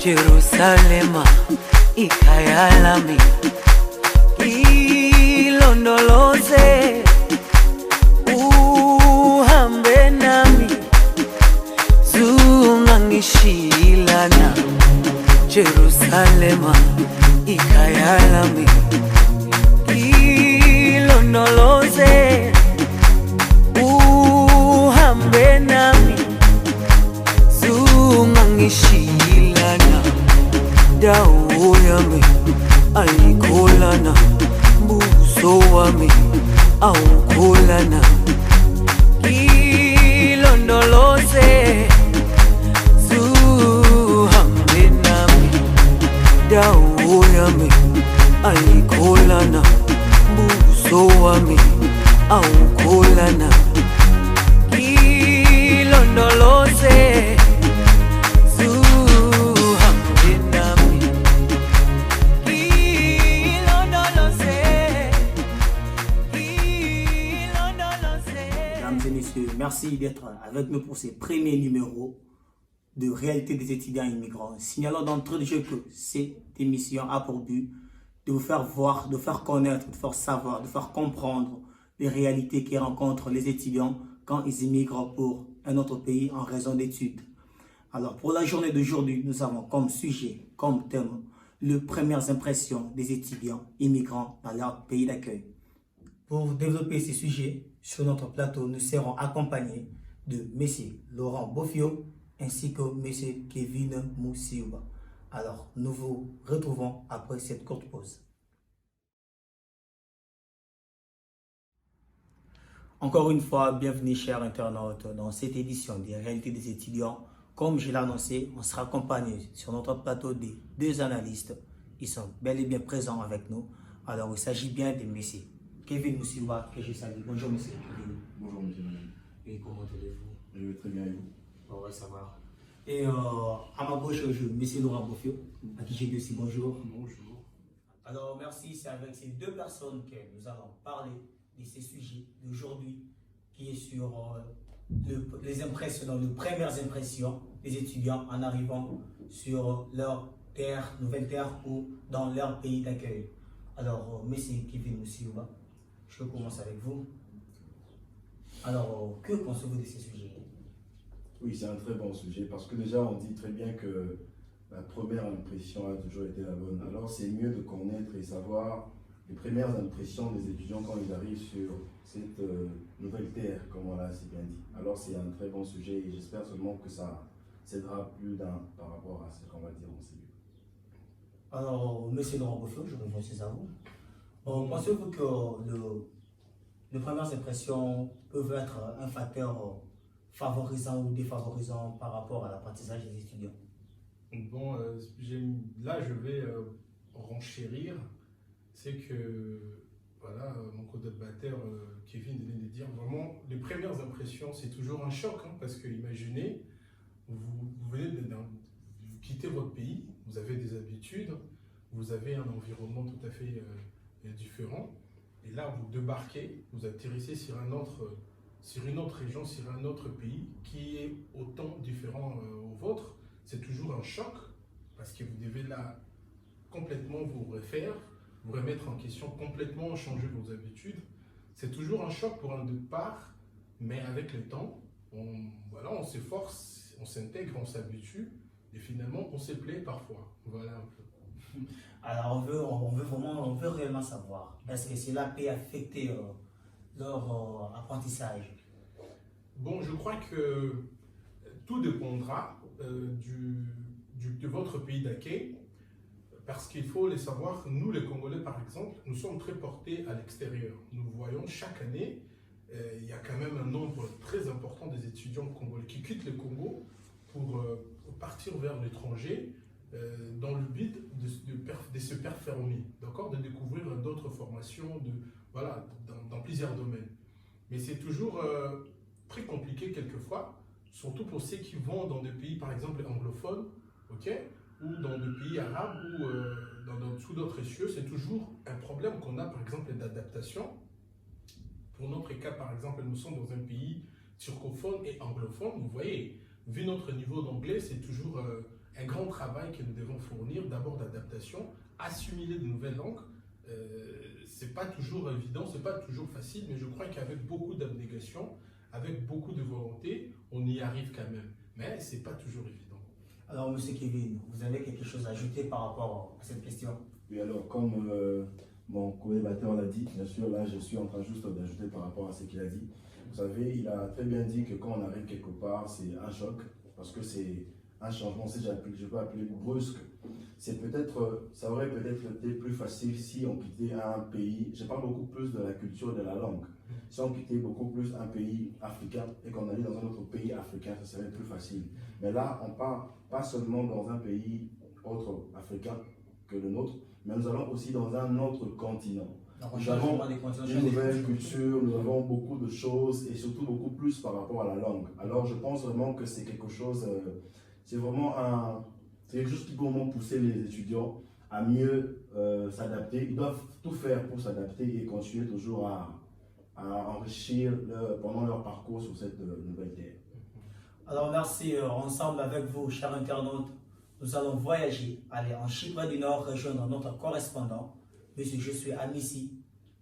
Jerusalema ikhaya lami, ilondoloze uhambe nami, zungangishilana. Jerusalema ikhaya lami, ilondoloze uhambe nami, zungangishilana. Dawo yami ayikholana, buso wami awukholana. Ilondoloze zuhambe nami, dawo yami ayikholana, buso wami awukholana. Ilondoloze merci d'être avec nous pour ces premiers numéros de Réalité des étudiants immigrants. Signalons d'entrée de jeu que cette émission a pour but de vous faire voir, de faire connaître, de faire savoir, de faire comprendre les réalités qu'ils rencontrent les étudiants quand ils immigrent pour un autre pays en raison d'études. Alors pour la journée d'aujourd'hui, nous avons comme sujet, comme thème, les premières impressions des étudiants immigrants dans leur pays d'accueil. Pour développer ces sujets, sur notre plateau, nous serons accompagnés de M. Laurent Bofio ainsi que M. Kevin Moussiouba. Alors, nous vous retrouvons après cette courte pause. Encore une fois, bienvenue chers internautes dans cette édition des Réalités des étudiants. Comme je l'ai annoncé, on sera accompagné sur notre plateau des deux analystes. Ils sont bel et bien présents avec nous. Alors, il s'agit bien de M. Kevin Moussiouba, que je salue. Bonjour monsieur Kevin. Bonjour monsieur. Et comment allez-vous? Je vais très bien et vous? Oui, ça va. Et à ma gauche, je monsieur Laurent Bofio, à qui j'ai dit aussi bonjour. Bonjour. Alors merci, c'est avec ces deux personnes que nous allons parler de ces sujets d'aujourd'hui, qui est sur les impressions, les premières impressions des étudiants en arrivant sur leur terre, nouvelle terre ou dans leur pays d'accueil. Alors, monsieur Kevin Moussiouba, je commence avec vous. Alors, que pensez-vous de ces sujets? Oui, c'est un très bon sujet parce que déjà on dit très bien que la première impression a toujours été la bonne. Alors c'est mieux de connaître et savoir les premières impressions des étudiants quand ils arrivent sur cette nouvelle terre, comme on l'a si bien dit. Alors c'est un très bon sujet et j'espère seulement que ça s'aidera plus d'un par rapport à ce qu'on va dire en CU. Alors, monsieur Laurent Bofio, je reviens aussi à vous. Pensez-vous que les premières impressions peuvent être un facteur favorisant ou défavorisant par rapport à l'apprentissage des étudiants? Bon, là je vais renchérir. C'est que, voilà, mon co-débatteur Kevin venait de dire, vraiment, les premières impressions, c'est toujours un choc, hein, parce que imaginez, vous venez vous quittez votre pays, vous avez des habitudes, vous avez un environnement tout à fait différent, et là vous débarquez, vous atterrissez sur une autre région, sur un autre pays qui est autant différent au vôtre. C'est toujours un choc parce que vous devez là complètement vous refaire, vous remettre en question, complètement changer vos habitudes. C'est toujours un choc pour un départ, mais avec le temps, on s'efforce, on s'intègre, on s'habitue et finalement on se plaît parfois. Voilà un peu. Alors on veut réellement savoir, est-ce que cela peut affecter leur apprentissage? Bon, je crois que tout dépendra de votre pays d'accueil, parce qu'il faut le savoir, nous les Congolais par exemple, nous sommes très portés à l'extérieur. Nous voyons chaque année, il y a quand même un nombre très important des étudiants congolais qui quittent le Congo pour partir vers l'étranger dans le but de se performer, d'accord, de découvrir d'autres formations, voilà, dans plusieurs domaines. Mais c'est toujours très compliqué quelquefois, surtout pour ceux qui vont dans des pays par exemple anglophones, ok, ou dans des pays arabes ou sous d'autres cieux. C'est toujours un problème qu'on a par exemple d'adaptation. Pour notre cas par exemple, nous sommes dans un pays turcophone et anglophone. Vous voyez, vu notre niveau d'anglais, c'est toujours un grand travail que nous devons fournir, d'abord d'adaptation, assimiler de nouvelles langues. C'est pas toujours évident, c'est pas toujours facile, mais je crois qu'avec beaucoup d'abnégation, avec beaucoup de volonté, on y arrive quand même. Mais c'est pas toujours évident. Alors, monsieur Kevin, vous avez quelque chose à ajouter par rapport à cette question? Oui, alors, comme mon co-débatteur l'a dit, bien sûr, là, je suis en train juste d'ajouter par rapport à ce qu'il a dit. Vous savez, il a très bien dit que quand on arrive quelque part, c'est un choc, parce que c'est un changement, si je peux appeler brusque. Ça aurait peut-être été plus facile si on quittait un pays, je parle beaucoup plus de la culture et de la langue. Si on quittait beaucoup plus un pays africain et qu'on allait dans un autre pays africain, ça serait plus facile. Mais là, on part pas seulement dans un pays autre africain que le nôtre, mais nous allons aussi dans un autre continent. Nous avons une nouvelle culture, nous avons beaucoup de choses et surtout beaucoup plus par rapport à la langue. Alors je pense vraiment que c'est quelque chose, c'est quelque chose qui peut vraiment pousser les étudiants à mieux s'adapter. Ils doivent tout faire pour s'adapter et continuer toujours à enrichir pendant leur parcours sur cette nouvelle terre. Alors merci, ensemble avec vous, chers internautes, nous allons voyager, aller en Chypre du Nord, rejoindre notre correspondant, M. Josué Amissi,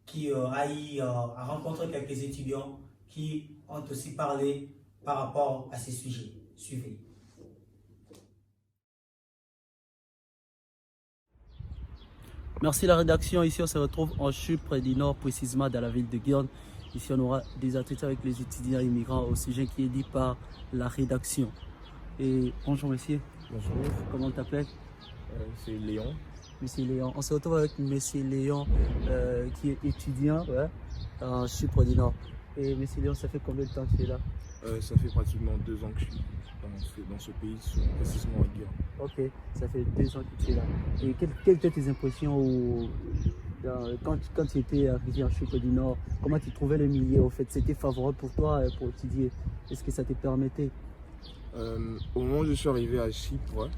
qui a rencontré quelques étudiants qui ont aussi parlé par rapport à ces sujets. Suivez. Merci la rédaction. Ici, on se retrouve en Chypre du Nord, précisément dans la ville de Girne. Ici, on aura des entretiens avec les étudiants immigrants au sujet qui est dit par la rédaction. Et bonjour, monsieur. Bonjour. Comment on t'appelle? C'est Léon. Monsieur Léon. On se retrouve avec monsieur Léon, qui est étudiant en Chypre du Nord. Et monsieur Léon, ça fait combien de temps que tu es là? Ça fait pratiquement 2 ans que je suis dans ce pays, précisément à Guire. Ok, ça fait 2 ans que tu es là. Et quelles étaient tes impressions quand tu étais arrivé en Chypre du Nord? Comment tu trouvais le milieu? En fait, c'était favorable pour toi pour étudier? Est-ce que ça te permettait? Au moment où je suis arrivé à Chypre,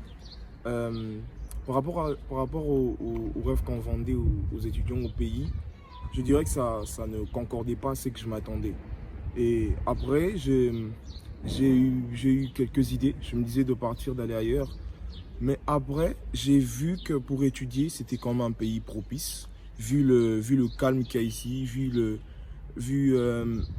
par rapport aux rêves qu'on vendait aux étudiants au pays, je dirais que ça ne concordait pas à ce que je m'attendais. Et après, j'ai eu quelques idées. Je me disais de partir, d'aller ailleurs. Mais après, j'ai vu que pour étudier, c'était quand même un pays propice. Vu le calme qu'il y a ici, vu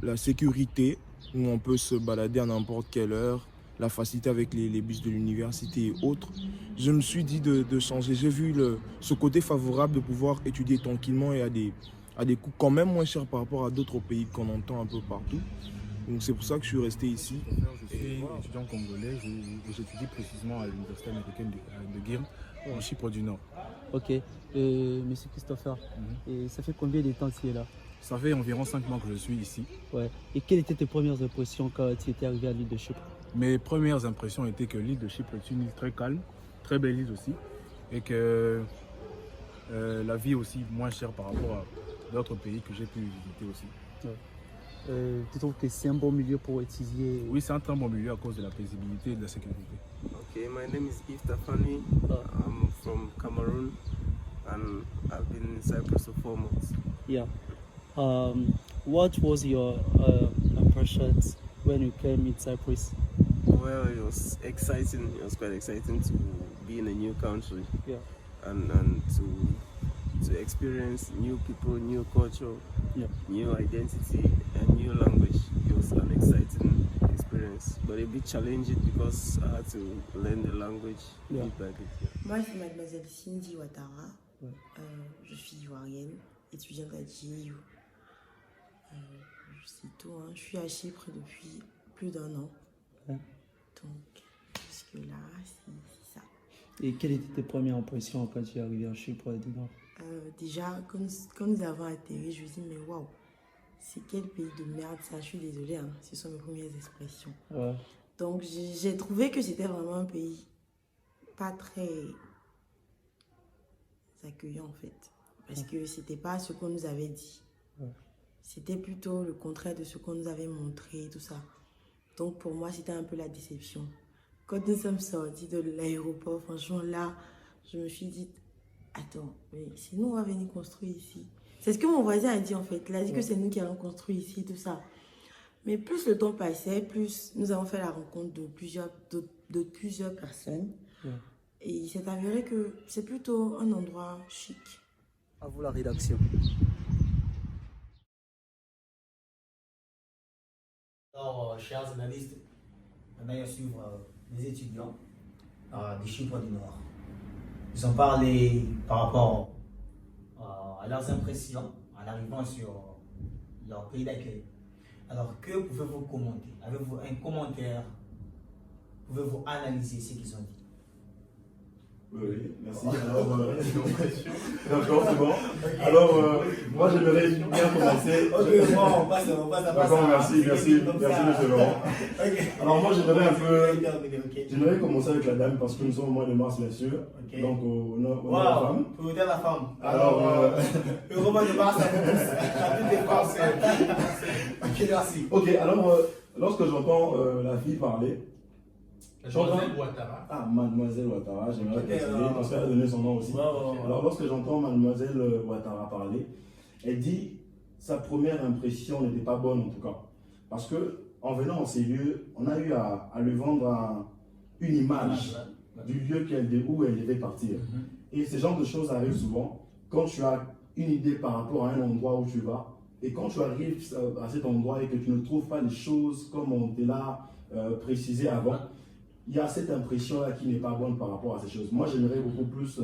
la sécurité, où on peut se balader à n'importe quelle heure, la facilité avec les bus de l'université et autres, je me suis dit de changer. J'ai vu ce côté favorable de pouvoir étudier tranquillement et à des coûts quand même moins chers par rapport à d'autres pays qu'on entend un peu partout. Donc c'est pour ça que je suis resté ici. Je suis étudiant congolais, j'étudie précisément à l'université américaine de Girne, en Chypre du Nord. Ok, monsieur Christopher, et ça fait combien de temps que tu es là? Ça fait environ 5 mois que je suis ici. Ouais. Et quelles étaient tes premières impressions quand tu étais arrivé à l'île de Chypre? Mes premières impressions étaient que l'île de Chypre est une île très calme, très belle île aussi, et que la vie est aussi moins chère par rapport à d'autres pays que j'ai pu visiter aussi. Ouais. Tu trouves que c'est un bon milieu pour étudier? Oui, c'est un très bon milieu à cause de la paisibilité et de la sécurité. Okay, my name is Yves Tafani. I'm from Cameroon and I've been in Cyprus for 4 months. Yeah. What was your impressions when you came in Cyprus? Well, it was exciting. It was quite exciting to be in a new country. Yeah. And to experience new people, new culture, Yeah. new identity, and new language. It was an exciting experience, but a bit challenging because I had to learn the language bit by bit. Moi, c'est mademoiselle Cindy Ouattara. Ouais. Je suis ivoirienne, étudiante à GIU. C'est tout, hein. Je suis à Chypre depuis plus d'1 an. Ouais. Donc, jusque-là, c'est ça. Et quelles étaient tes premières impressions quand tu es arrivé en Chypre du Nord? Déjà, quand nous avons atterri, je me suis dit, mais waouh, c'est quel pays de merde ça. Je suis désolée, hein. Ce sont mes premières expressions. Ouais. Donc, j'ai trouvé que c'était vraiment un pays pas très accueillant, en fait. Parce que c'était pas ce qu'on nous avait dit. Ouais. C'était plutôt le contraire de ce qu'on nous avait montré, tout ça. Donc, pour moi, c'était un peu la déception. Quand nous sommes sortis de l'aéroport, franchement, là, je me suis dit, attends, mais c'est nous, on va venir construire ici. C'est ce que mon voisin a dit, en fait. Il a dit que c'est nous qui allons construire ici, tout ça. Mais plus le temps passait, plus nous avons fait la rencontre de plusieurs personnes. Et il s'est avéré que c'est plutôt un endroit chic. À vous la rédaction. Alors, chers analystes, on a eu à suivre des étudiants de Chypre du Nord. Ils ont parlé par rapport à leurs impressions en arrivant sur leur pays d'accueil. Alors, que pouvez-vous commenter? Avez-vous un commentaire? Pouvez-vous analyser ce qu'ils ont dit? Oui, merci. Alors, d'accord, c'est bon. Alors, moi, j'aimerais bien commencer. Ok, bon, on passe à d'accord, merci, monsieur Laurent. Alors, moi, j'aimerais commencer avec la dame parce que nous sommes au mois de mars, bien sûr. Donc, au nom de la femme. Pour dire la femme. Alors, le mois de mars, ça tout dépend. Ok, merci. Ok, alors, lorsque j'entends la fille parler, Mademoiselle Ouattara. Ah, Mademoiselle Ouattara, j'aimerais préciser, parce qu'elle a donné son nom aussi. Ouais. Alors, lorsque j'entends Mademoiselle Ouattara parler, elle dit sa première impression n'était pas bonne en tout cas. Parce que en venant en ces lieux, on a eu à lui vendre une image du lieu où elle devait partir. Et ce genre de choses arrivent souvent quand tu as une idée par rapport à un endroit où tu vas. Et quand tu arrives à cet endroit et que tu ne trouves pas les choses comme on te l'a précisé avant, il y a cette impression-là qui n'est pas bonne par rapport à ces choses. Moi, j'aimerais beaucoup plus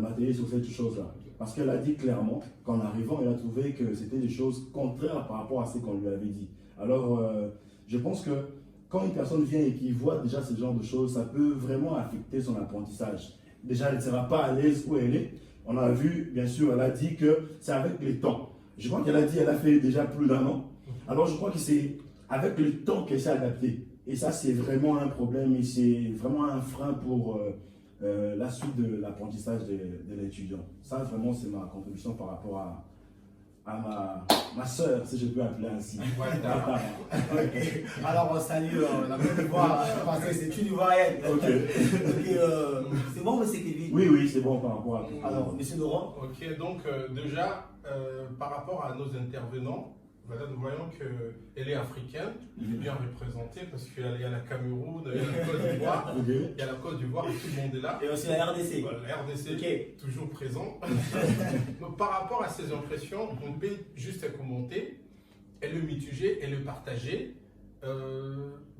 m'atteler sur cette chose-là. Parce qu'elle a dit clairement qu'en arrivant, elle a trouvé que c'était des choses contraires par rapport à ce qu'on lui avait dit. Alors, je pense que quand une personne vient et qui voit déjà ce genre de choses, ça peut vraiment affecter son apprentissage. Déjà, elle ne sera pas à l'aise où elle est. On a vu, bien sûr, elle a dit que c'est avec le temps. Je crois qu'elle a dit qu'elle a fait déjà plus d'1 an. Alors, je crois que c'est avec le temps qu'elle s'est adaptée. Et ça, c'est vraiment un problème et c'est vraiment un frein pour la suite de l'apprentissage de l'étudiant. Ça, vraiment, c'est ma contribution par rapport à ma soeur, si je peux appeler ainsi. Okay. Alors, on salue la Côte d'Ivoire, parce que c'est une Ivoirienne. C'est bon, monsieur Kevin? Oui, c'est bon par rapport à... Alors, monsieur Laurent? Ok, donc déjà, par rapport à nos intervenants, voilà, nous voyons qu'elle est africaine, elle est bien représentée parce qu'il y a la Cameroun, il y a la Côte d'Ivoire, il y a la Côte d'Ivoire et tout le monde est là. Et aussi la RDC. Voilà, la RDC, toujours présent. Donc par rapport à ces impressions, on peut juste commenter, et le mituger et le partager,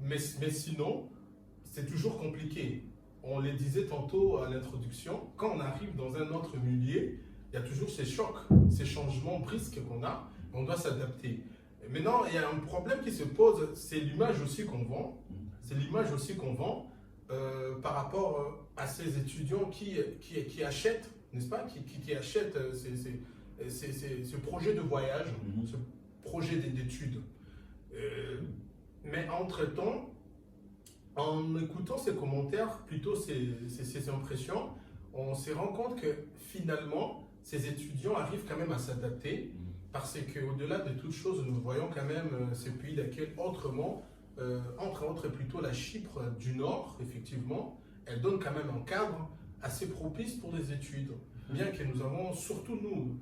mais sinon, c'est toujours compliqué. On le disait tantôt à l'introduction, quand on arrive dans un autre milieu, il y a toujours ces chocs, ces changements brusques qu'on a. On doit s'adapter. Maintenant, il y a un problème qui se pose, c'est l'image aussi qu'on vend. C'est l'image aussi qu'on vend par rapport à ces étudiants qui achètent, n'est-ce pas, qui achètent ce projet de voyage, ce projet d'études. Mais entre-temps, en écoutant ces commentaires, plutôt ces impressions, on se rend compte que finalement, ces étudiants arrivent quand même à s'adapter. Parce qu'au-delà de toute chose, nous voyons quand même ce pays d'accueil autrement, entre autres plutôt la Chypre du Nord, effectivement, elle donne quand même un cadre assez propice pour les études. Bien que nous avons, surtout nous,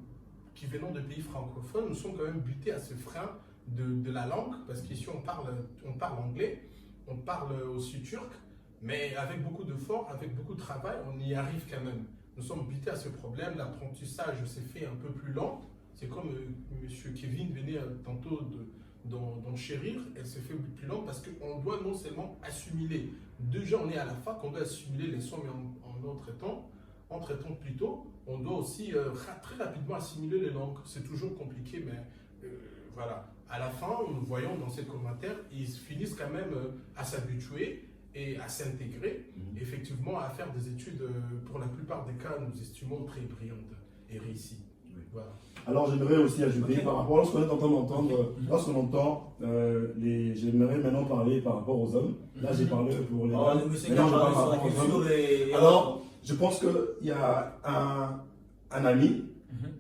qui venons de pays francophones, nous sommes quand même butés à ce frein de la langue, parce qu'ici on parle anglais, on parle aussi turc, mais avec beaucoup d'efforts, avec beaucoup de travail, on y arrive quand même. Nous sommes butés à ce problème, l'apprentissage s'est fait un peu plus lent. C'est comme M. Kevin venait tantôt d'enchérir, elle se fait plus lente parce qu'on doit non seulement assimiler. Déjà, on est à la fac, on doit assimiler les sons, mais entre-temps plutôt, on doit aussi très rapidement assimiler les langues. C'est toujours compliqué, mais voilà. À la fin, nous voyons dans ces commentaires, ils finissent quand même à s'habituer et à s'intégrer, effectivement, à faire des études, pour la plupart des cas, nous estimons très brillantes et réussies. Voilà. Alors j'aimerais aussi ajouter par rapport, lorsqu'on est en train d'entendre, lorsqu'on entend, j'aimerais maintenant parler par rapport aux hommes. Là j'ai parlé pour les hommes. Alors je pense qu'il y a un ami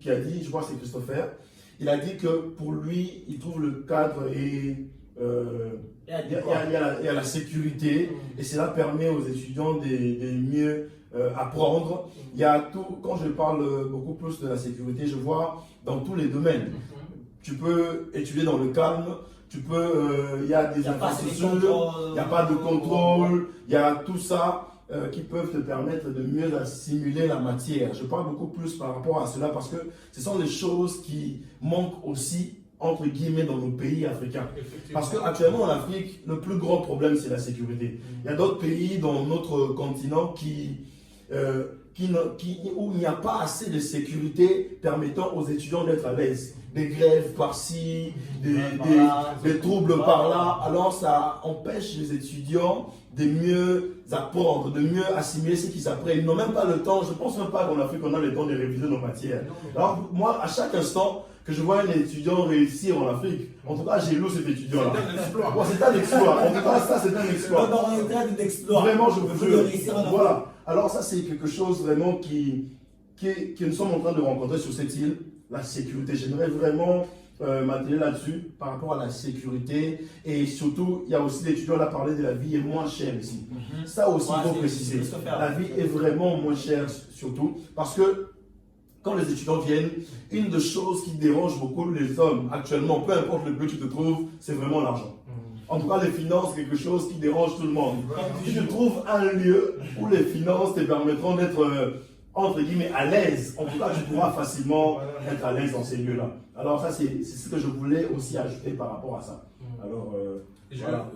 qui a dit, je crois que c'est Christopher, il a dit que pour lui, il trouve le cadre et il y a la sécurité et cela permet aux étudiants de mieux apprendre. Il y a tout, quand je parle beaucoup plus de la sécurité, je vois dans tous les domaines. Tu peux étudier dans le calme, tu peux, il y a des infrastructures, il n'y a pas de contrôle, il y a tout ça. qui peuvent te permettre de mieux assimiler la matière. Je parle beaucoup plus par rapport à cela parce que ce sont des choses qui manquent aussi, entre guillemets, dans nos pays africains. Parce qu'actuellement en Afrique, le plus grand problème, c'est la sécurité. Il y a d'autres pays dans notre continent où il n'y a pas assez de sécurité permettant aux étudiants d'être à l'aise. Des grèves par-ci, des troubles par-là. Alors ça empêche les étudiants de mieux apprendre, de mieux assimiler ce qu'ils apprennent. Ils n'ont même pas le temps, je ne pense même pas qu'en Afrique on a le temps de réviser nos matières. Alors moi, à chaque instant que je vois un étudiant réussir en Afrique, en tout cas j'ai lu cet étudiant-là. C'est un exploit. Ouais, c'est un exploit. En tout cas, ça c'est un exploit. Vraiment, je vous jure. Voilà. Alors ça c'est quelque chose vraiment que nous sommes en train de rencontrer sur cette île, la sécurité. J'aimerais vraiment m'atteler là-dessus par rapport à la sécurité. Et surtout, il y a aussi l'étudiant là parlé de la vie est moins chère ici. Ça aussi, il faut préciser. La vie est vraiment moins chère surtout parce que quand les étudiants viennent, une des choses qui dérange beaucoup les hommes actuellement, peu importe le but que tu te trouves, c'est vraiment l'argent. En tout cas, les finances, quelque chose qui dérange tout le monde. Si tu trouves un lieu où les finances te permettront d'être, entre guillemets, à l'aise, en tout cas, tu pourras facilement être à l'aise dans ces lieux-là. Alors ça, c'est ce que je voulais aussi ajouter par rapport à ça. Alors, voilà.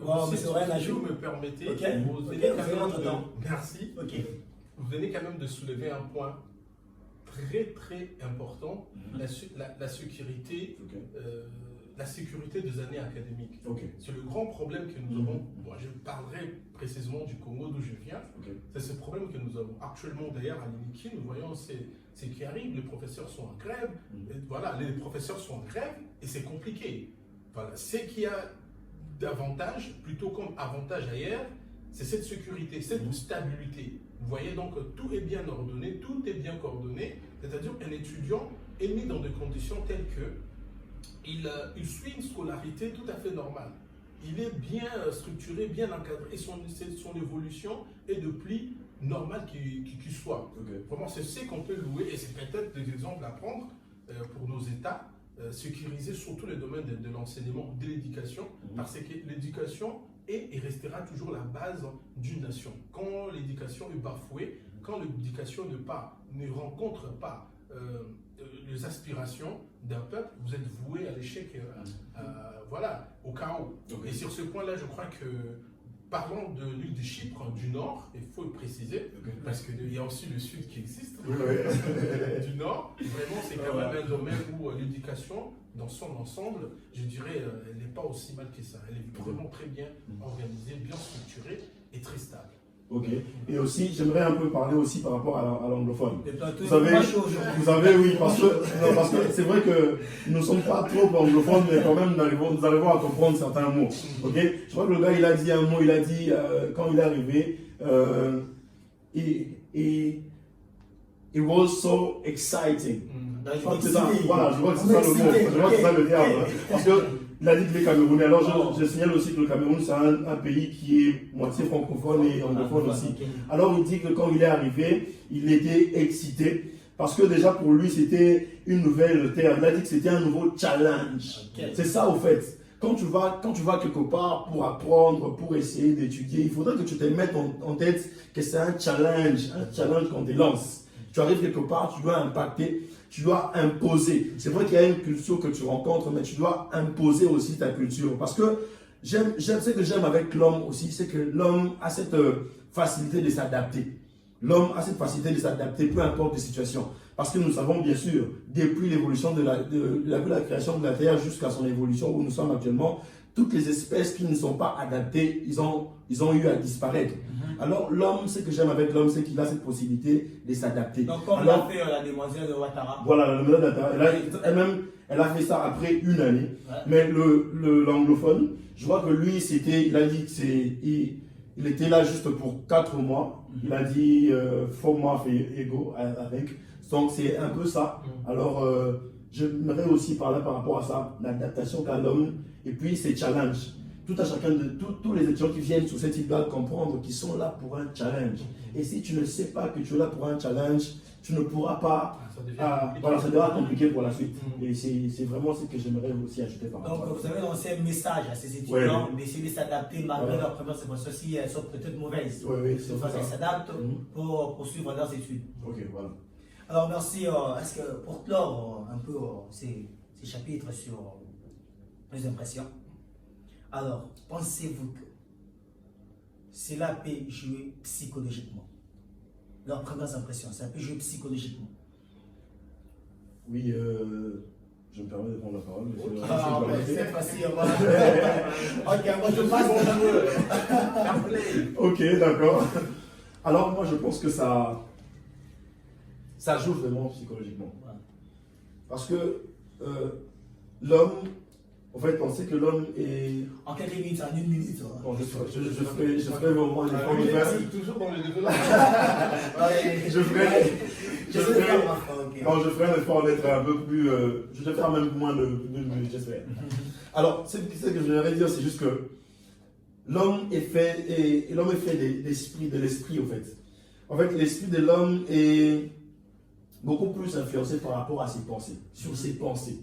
Si vous me permettez, vous venez quand même de... Merci. Vous venez quand même de soulever un point très très important, la sécurité, la sécurité des années académiques. C'est le grand problème que nous avons. Moi, je parlerai précisément du Congo d'où je viens. C'est ce problème que nous avons actuellement d'ailleurs à l'INIKI. Nous voyons c'est qui arrive, les professeurs sont en grève. Et voilà, les professeurs sont en grève et c'est compliqué. Voilà, ce qu'il y a d'avantage, plutôt comme avantage ailleurs, c'est cette sécurité, cette stabilité. Vous voyez donc tout est bien ordonné, tout est bien coordonné, c'est-à-dire qu'un étudiant est mis dans des conditions telles que il suit une scolarité tout à fait normale. Il est bien structuré, bien encadré et son évolution est de plus normale qu'il soit. Vraiment, c'est ce qu'on peut louer et c'est peut-être des exemples à prendre pour nos États, sécuriser surtout les domaines de l'enseignement, de l'éducation, parce que l'éducation est et restera toujours la base d'une nation. Quand l'éducation est bafouée, quand l'éducation ne rencontre pas les aspirations d'un peuple, vous êtes voué à l'échec, voilà, au chaos. Et sur ce point-là, je crois que, parlons de l'île de Chypre du Nord, il faut le préciser, parce qu'il y a aussi le Sud qui existe, du Nord, vraiment c'est quand même un domaine où l'éducation, dans son ensemble, je dirais, elle n'est pas aussi mal que ça. Elle est vraiment très bien organisée, bien structurée et très stable. Et aussi, j'aimerais un peu parler aussi par rapport à l'anglophone. Vous savez, oui, parce que c'est vrai que nous ne sommes pas trop anglophones, mais quand même, nous arrivons à comprendre certains mots. Je crois que le gars, il a dit un mot, il a dit, quand il est arrivé, it was so exciting. Je crois que c'est ça, voilà, je crois que c'est ça le mot, je crois que c'est ça le terme. Parce que il a dit qu'il est Camerounais. Alors je signale aussi que le Cameroun c'est un pays qui est moitié francophone et anglophone aussi. Alors il dit que quand il est arrivé, il était excité parce que déjà pour lui c'était une nouvelle terre. Il a dit que c'était un nouveau challenge. C'est ça au fait. Quand tu vas quelque part pour apprendre, pour essayer d'étudier, il faudrait que tu te mettes en tête que c'est un challenge qu'on te lance. Tu arrives quelque part, tu dois impacter. Tu dois imposer. C'est vrai qu'il y a une culture que tu rencontres, mais tu dois imposer aussi ta culture. Parce que ce que j'aime avec l'homme aussi, c'est que l'homme a cette facilité de s'adapter. L'homme a cette facilité de s'adapter, peu importe les situations. Parce que nous savons bien sûr, depuis l'évolution de la création de la Terre jusqu'à son évolution où nous sommes actuellement, toutes les espèces qui ne sont pas adaptées, ils ont eu à disparaître. Alors l'homme, ce que j'aime avec l'homme, c'est qu'il a cette possibilité de s'adapter. Donc comme l'a fait la demoiselle de Ouattara. Voilà, la demoiselle de Ouattara. Elle a fait ça après une année. Mais l'anglophone, je vois que lui, il a dit qu'il était là juste pour 4 mois. Il a dit 4 mois fait égaux avec. Donc c'est un peu ça. Alors j'aimerais aussi parler par rapport à ça, l'adaptation qu'a l'homme et puis ses challenges. tout à chacun de tous les étudiants qui viennent sur cette île doivent comprendre qu'ils sont là pour un challenge. Et si tu ne sais pas que tu es là pour un challenge, tu ne pourras pas. Voilà, ça devra compliqué pour la suite. Et c'est vraiment ce que j'aimerais aussi ajouter par rapport. Donc, vous avez lancé un message à ces étudiants d'essayer de s'adapter malgré leurs premières impressions, si elles sont peut-être mauvaises. Oui, c'est ça. Ils s'adaptent pour poursuivre leurs études. Ok, voilà. Alors, merci. Est-ce que pour clore un peu ces chapitres sur les impressions, alors, pensez-vous que cela peut jouer psychologiquement? Leurs premières impressions, ça peut jouer psychologiquement? Oui, je me permets de prendre la parole. C'est facile. Ok, moi je passe. Ok, d'accord. Alors, moi je pense que ça joue vraiment psychologiquement. Parce que l'homme, en fait, on sait que l'homme est. En quelques minutes, en une minute. Bon, je ferai vraiment l'effort de faire. Toujours dans le développement. Je ferai l'effort d'être un peu plus. Je vais faire même moins de minutes, j'espère. Alors, ce que je voudrais dire, c'est juste que l'homme est fait, de l'esprit, en fait. En fait, l'esprit de l'homme est beaucoup plus influencé par rapport à ses pensées, sur ses pensées.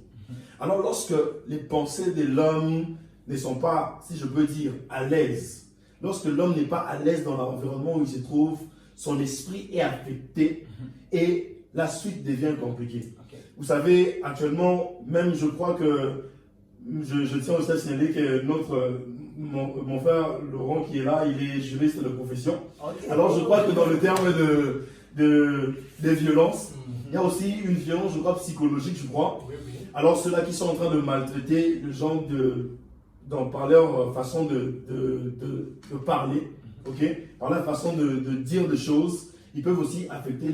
Alors, lorsque les pensées de l'homme ne sont pas, si je peux dire, à l'aise, lorsque l'homme n'est pas à l'aise dans l'environnement où il se trouve, son esprit est affecté et la suite devient compliquée. Vous savez, actuellement, même je crois que, je tiens aussi à signaler que mon frère Laurent qui est là, il est juriste de profession. Alors, je crois que dans le terme des violences, il y a aussi une violence, je crois, psychologique, je crois. Alors, ceux-là qui sont en train de maltraiter les gens par leur façon de parler, par leur façon de dire des choses, ils peuvent aussi affecter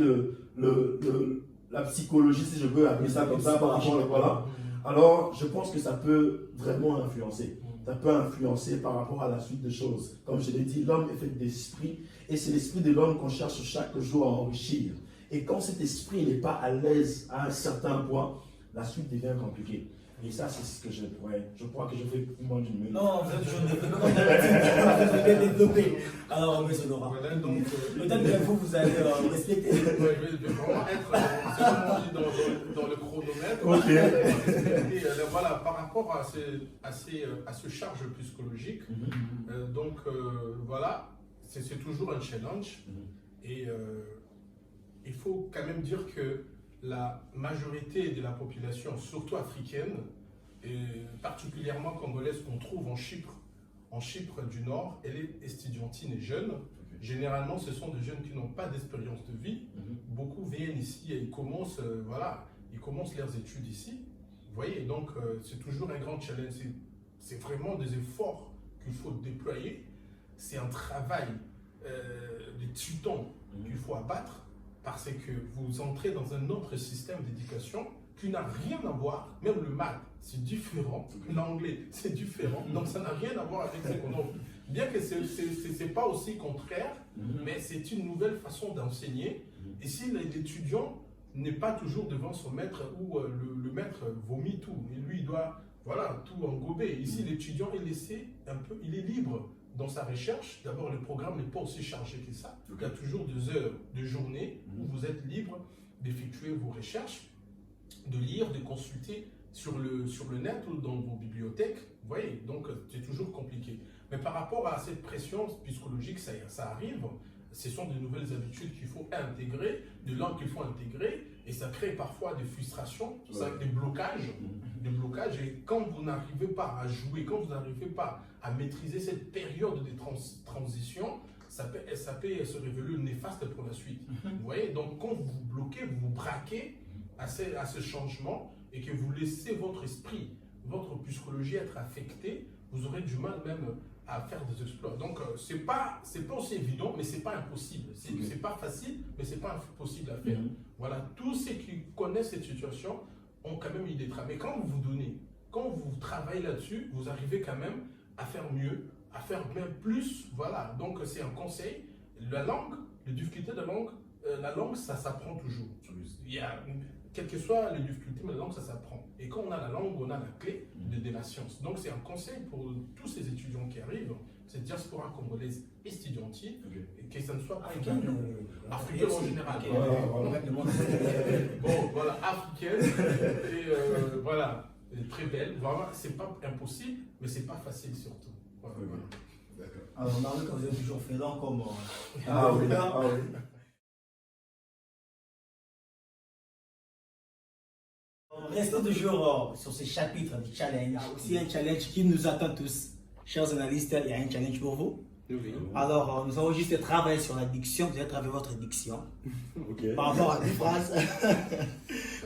la psychologie, si je peux appeler ça comme ça, par rapport à voilà. Alors, je pense que ça peut vraiment influencer. Ça peut influencer par rapport à la suite des choses. Comme je l'ai dit, l'homme est fait d'esprit et c'est l'esprit de l'homme qu'on cherche chaque jour à enrichir. Et quand cet esprit n'est pas à l'aise à un certain point, la suite devient compliquée. Et ça, c'est ce que je crois que je fais moins d'une minute. Non, vous êtes toujours développé. Alors, monsieur Laurent, peut-être que vous allez respecter. Je vais vraiment être dans le chronomètre. Ok. Et voilà, par rapport à ce charge psychologique, donc voilà, c'est toujours un challenge. Et il faut quand même dire que la majorité de la population, surtout africaine, et particulièrement congolaise qu'on trouve en Chypre du Nord, elle est estudiantine et jeune. Généralement, ce sont des jeunes qui n'ont pas d'expérience de vie. Beaucoup viennent ici et ils commencent leurs études ici. Vous voyez, donc c'est toujours un grand challenge. C'est vraiment des efforts qu'il faut déployer. C'est un travail de titan qu'il faut abattre. Parce que vous entrez dans un autre système d'éducation qui n'a rien à voir, même le maths, c'est différent, l'anglais, c'est différent, donc ça n'a rien à voir avec ce qu'on a. Bien que ce n'est pas aussi contraire, mais c'est une nouvelle façon d'enseigner. Et si l'étudiant n'est pas toujours devant son maître, ou le maître vomit tout, et lui il doit tout engober. Ici, l'étudiant est laissé un peu, il est libre dans sa recherche. D'abord, le programme n'est pas aussi chargé que ça. Il y a toujours 2 heures de journée où vous êtes libre d'effectuer vos recherches, de lire, de consulter sur le net ou dans vos bibliothèques. Vous voyez, donc c'est toujours compliqué. Mais par rapport à cette pression psychologique, ça arrive. Ce sont de nouvelles habitudes qu'il faut intégrer, de langues qu'il faut intégrer, et ça crée parfois des frustrations, des blocages. Et quand vous n'arrivez pas à jouer, quand vous n'arrivez pas à maîtriser cette période de transition, ça peut se révéler néfaste pour la suite. Vous voyez, donc quand vous vous bloquez, vous vous braquez à ce changement et que vous laissez votre esprit, votre psychologie être affectée, vous aurez du mal même à faire des exploits. Donc, c'est pas aussi évident, mais c'est pas impossible. C'est pas facile, mais c'est pas impossible à faire. Voilà, tous ceux qui connaissent cette situation ont quand même eu des travaux. Mais quand vous vous donnez, quand vous travaillez là-dessus, vous arrivez quand même à faire mieux, à faire même plus. Voilà, donc c'est un conseil. La langue, les difficultés de la langue, la langue, ça s'apprend toujours. Il y a, quelles que soient les difficultés, mais la langue, ça s'apprend. Et quand on a la langue, on a la clé de la science. Donc, c'est un conseil pour tous ces étudiants qui arrivent, cette diaspora congolaise estudiantine, et que ça ne soit pas africaine en général. Bon, voilà, africaine, et voilà, très belle. Vraiment, c'est pas impossible, mais c'est pas facile surtout. Voilà. Alors, Mario, quand vous êtes toujours félin comme. Ah oui. Restons toujours sur ce chapitre du challenge. Il y a aussi un challenge qui nous attend tous. Chers analystes, il y a un challenge pour vous. Oui. Alors, nous allons juste travailler sur la diction. Vous allez travailler votre diction par rapport à des phrases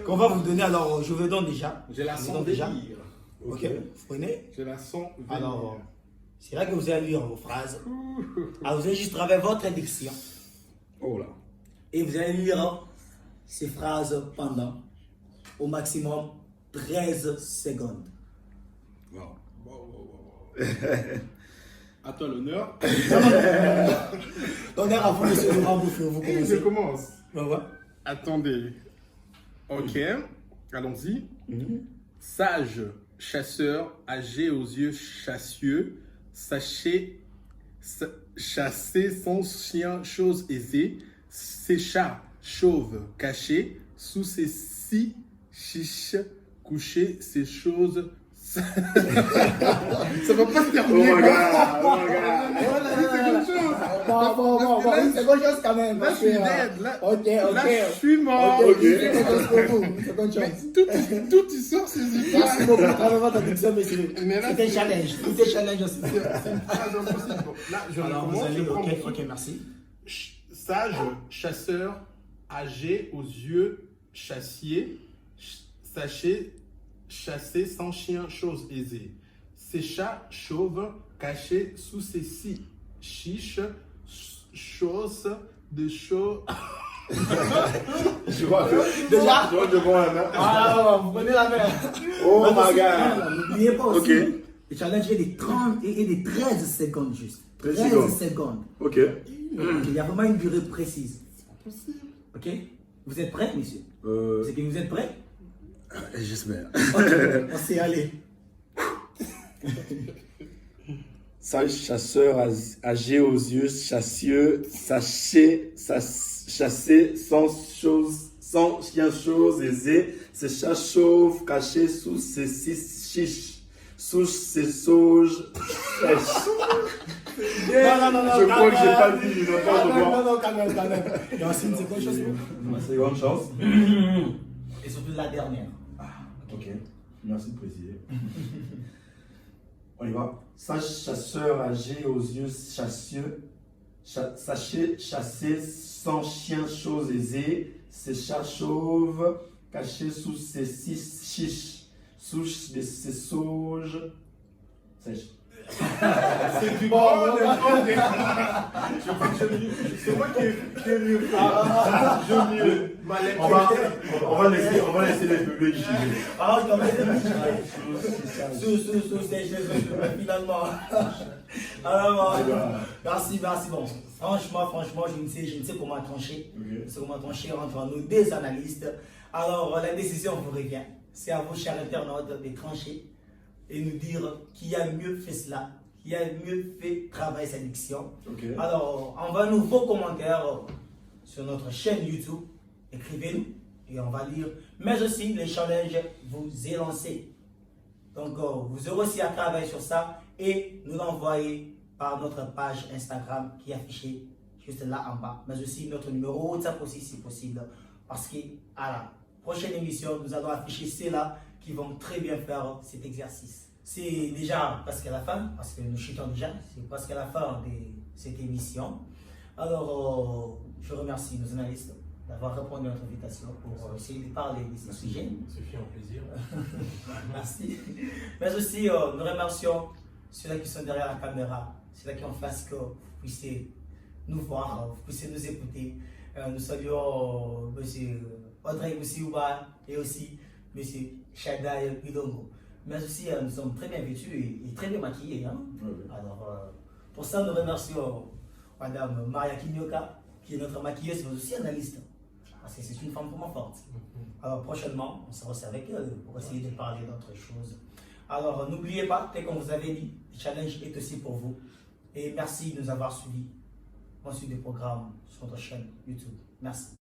qu'on va vous donner. Alors, je vous donne déjà. J'ai la sens déjà. venir. Ok, vous prenez. J'ai la sens venir. Alors, c'est là que vous allez lire vos phrases. Alors, vous allez juste travailler votre diction. Oh là. Et vous allez lire ces phrases pendant au maximum 13 secondes. Wow. À toi l'honneur. L'honneur à vous, monsieur Laurent, vous commencez. Je commence. Ouais. Attendez. Ok, allons-y. Sage, chasseur, âgé aux yeux chassieux, chasser sans chien, chose aisée, sécha, chauve, caché, sous ses 6 chiches, coucher, ces choses. Ça va pas se terminer. Oh my god, oh my god. Bon, c'est bonne chose quand même. Là, je suis dead. Là, Ok. là, je suis mort. Ok, c'est bonne chose. Mais tout il sort ces histoires. Merci beaucoup pour travailler votre addiction, monsieur. Mais là, C'est un challenge. Tout est challenge aussi. C'est une phrase impossible. Bon, là, je Alors, vous recommence. allez, Je prends mon ok, merci. Sage, chasseur, âgé aux yeux chassiers, sachez, chasser sans chien, chose aisée. Ces chats chauves cachés sous ces 6 chiches, choses de chaud. Je vois que. Déjà? Je vois que je prends la main. Ah, vous prenez la main. Oh my god. N'oubliez pas aussi, Ok. le challenge est des 30 et des 13 secondes juste. 13 secondes. Ok. Il y a vraiment une durée précise. Ok? Vous êtes prêts, monsieur? C'est que vous êtes prêts? J'espère. Ok, on s'est allé. Sage chasseur âgé aux yeux chassieux, chasser sans chien chose aisée, ces chats chauves cachés sous ces 6 chiches, sous ces sauges sèches. Je crois que j'ai pas dit, je n'entends pas. Non, quand même. Il y a aussi une seconde chose. Ma seconde chance. Et surtout la dernière. Ok, merci de préciser. On y va. Sage chasseur âgé aux yeux chassieux, sachez chasser sans chien chose aisée, ces chats chauves cachés sous ces 6 chiches, sous ces sauges sèches. C'est du grand, je crois que c'est moi qui ai mieux fait. Je mieux. On va laisser les publics juger. Ah, quand même. Finalement. Alors, merci. Bon, franchement, je ne sais comment trancher. Je sais comment trancher entre nous deux analystes. Alors, la décision vous revient. C'est à vous, chers internautes, de trancher et nous dire qui a mieux fait cela, qui a mieux fait travailler sa diction. Alors, envoyez-nous vos commentaires sur notre chaîne YouTube. Écrivez-nous et on va lire. Mais aussi, le challenge vous est lancé. Donc, vous aurez aussi à travailler sur ça et nous l'envoyer par notre page Instagram qui est affichée juste là en bas. Mais aussi notre numéro WhatsApp aussi si possible. Parce qu'à la prochaine émission, nous allons afficher ceux-là qui vont très bien faire cet exercice. C'est déjà presque à la fin, parce que nous chutons déjà, c'est presque à la fin de cette émission. Alors, je remercie nos analystes d'avoir répondu à notre invitation pour essayer de parler de ce sujet. Ce fut un plaisir. Merci. Mais aussi, nous remercions ceux-là qui sont derrière la caméra, ceux-là qui en face que vous puissiez nous voir, vous puissiez nous écouter. Nous saluons M. Audrey Moussiouba et aussi M. Shadai Idongo. Mais aussi, nous sommes très bien vêtus et très bien maquillés. Hein? Alors, pour ça, nous remercions Mme Maria Kinyoka, qui est notre maquilleuse, mais aussi analyste. Parce que c'est une femme vraiment forte. Alors prochainement, on sera aussi avec elle pour essayer de parler d'autres choses. Alors n'oubliez pas, dès qu'on vous avait dit, le challenge est aussi pour vous. Et merci de nous avoir suivis. On suit des programmes sur notre chaîne YouTube. Merci.